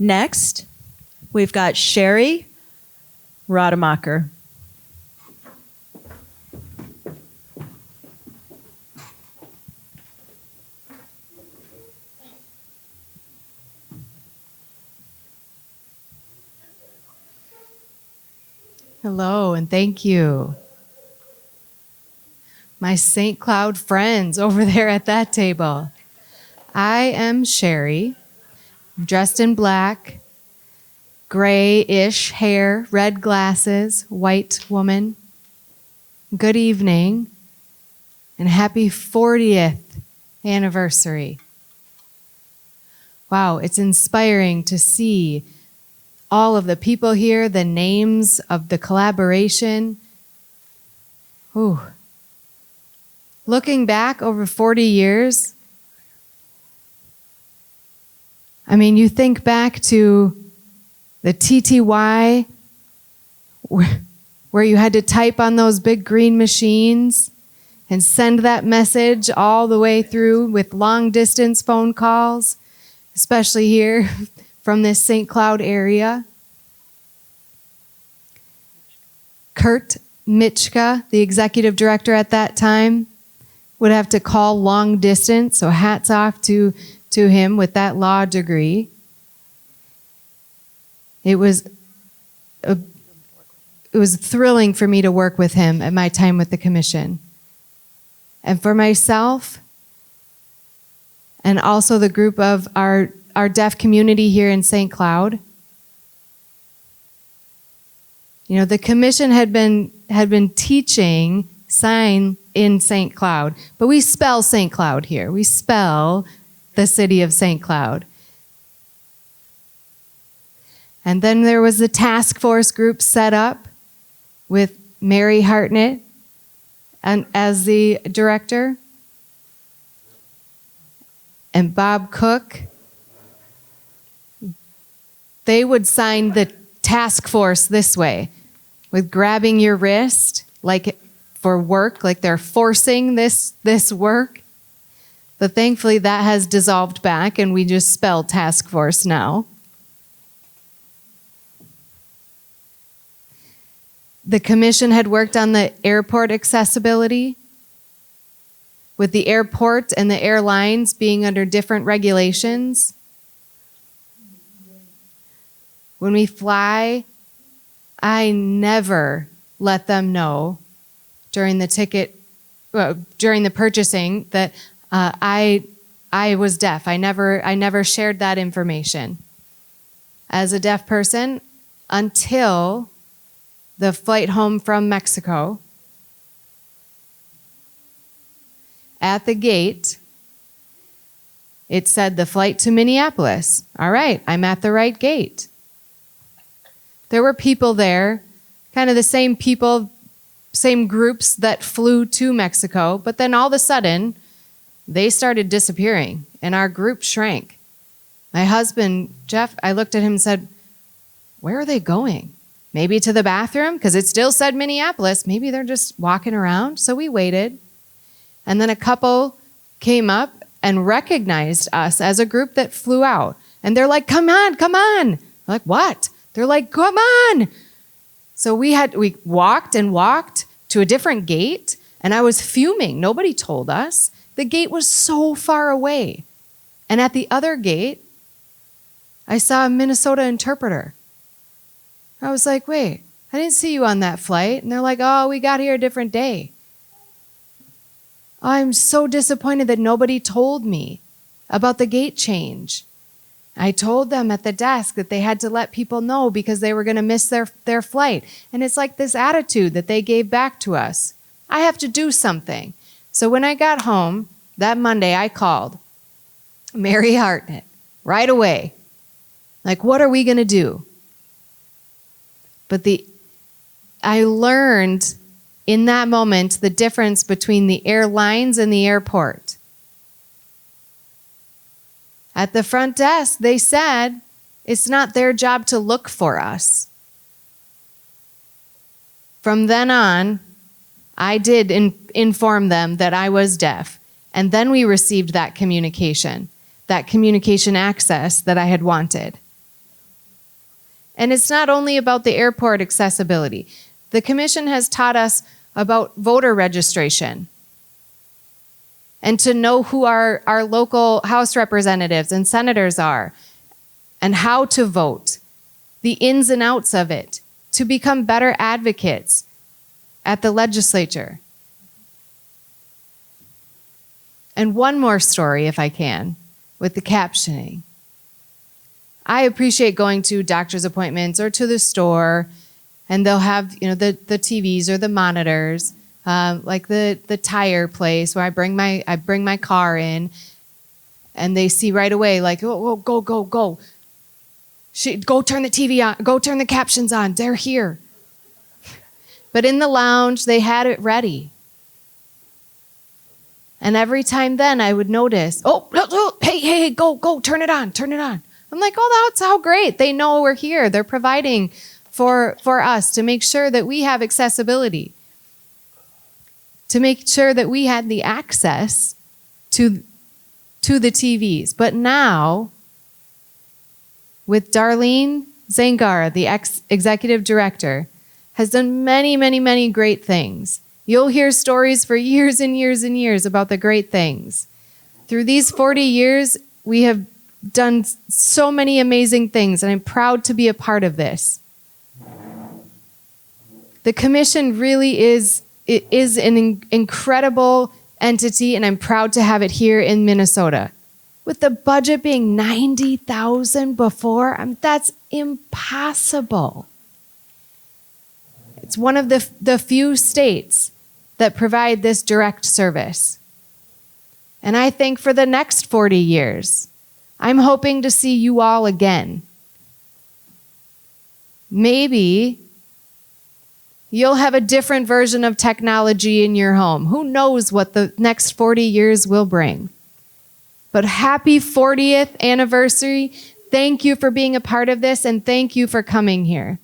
Next, we've got Sherri Rademacher. Hello, and thank you. My St. Cloud friends over there at that table. I am Sherri, dressed in black, gray-ish hair, red glasses, white woman. Good evening, and happy 40th anniversary. Wow, it's inspiring to see all of the people here, the names of the collaboration. Ooh. Looking back over 40 years, I mean, you think back to the TTY, where you had to type on those big green machines and send that message all the way through with long distance phone calls, especially here from this St. Cloud area. Kurt Mitschka, the executive director at that time, would have to call long distance, so hats off to him with that law degree. It was thrilling for me to work with him at my time with the commission. And for myself, and also the group of our deaf community here in St. Cloud, you know, the commission had been teaching sign in St. Cloud, but we spell St. Cloud here. We spell the city of St. Cloud. And then there was the task force group set up with Mary Hartnett as the director, and Bob Cook. They would sign the task force this way, with grabbing your wrist, like for work, like they're forcing this work. But thankfully that has dissolved back, and we just spell task force now. The commission had worked on the airport accessibility, with the airport and the airlines being under different regulations. When we fly, I never let them know during the purchasing that I was deaf. I never shared that information as a deaf person until the flight home from Mexico. At the gate, it said the flight to Minneapolis. All right, I'm at the right gate. There were people there, kind of the same people, same groups that flew to Mexico, but then all of a sudden, they started disappearing, and our group shrank. My husband, Jeff, I looked at him and said, where are they going? Maybe to the bathroom, because it still said Minneapolis. Maybe they're just walking around. So we waited. And then a couple came up and recognized us as a group that flew out. And they're like, come on, come on. We're like, what? They're like, come on. So we walked and walked to a different gate, and I was fuming. Nobody told us. The gate was so far away. And at the other gate, I saw a Minnesota interpreter. I was like, wait, I didn't see you on that flight. And they're like, oh, we got here a different day. I'm so disappointed that nobody told me about the gate change. I told them at the desk that they had to let people know because they were going to miss their flight. And it's like this attitude that they gave back to us. I have to do something. So when I got home that Monday, I called Mary Hartnett right away. Like, what are we going to do? But I learned in that moment the difference between the airlines and the airport. At the front desk, they said it's not their job to look for us. From then on, I did inform them that I was deaf. And then we received that communication access that I had wanted. And it's not only about the airport accessibility. The commission has taught us about voter registration and to know who our local House representatives and senators are and how to vote, the ins and outs of it, to become better advocates at the legislature. And one more story, if I can, with the captioning. I appreciate going to doctor's appointments or to the store, and they'll have, the TVs or the monitors, like the tire place where I bring my car in, and they see right away, like, oh, go. Go turn the TV on, go turn the captions on, they're here. But in the lounge, they had it ready. And every time then I would notice, hey, go, turn it on. I'm like, oh, that's how great. They know we're here. They're providing for us to make sure that we have accessibility, to make sure that we had the access to the TVs. But now, with Darlene Zangara, the executive director, has done many, many, many great things. You'll hear stories for years and years and years about the great things. Through these 40 years, we have done so many amazing things, and I'm proud to be a part of this. The commission really is an incredible entity, and I'm proud to have it here in Minnesota. With the budget being $90,000 before, that's impossible. It's one of the few states that provide this direct service. And I think for the next 40 years, I'm hoping to see you all again. Maybe you'll have a different version of technology in your home. Who knows what the next 40 years will bring? But happy 40th anniversary. Thank you for being a part of this, and thank you for coming here.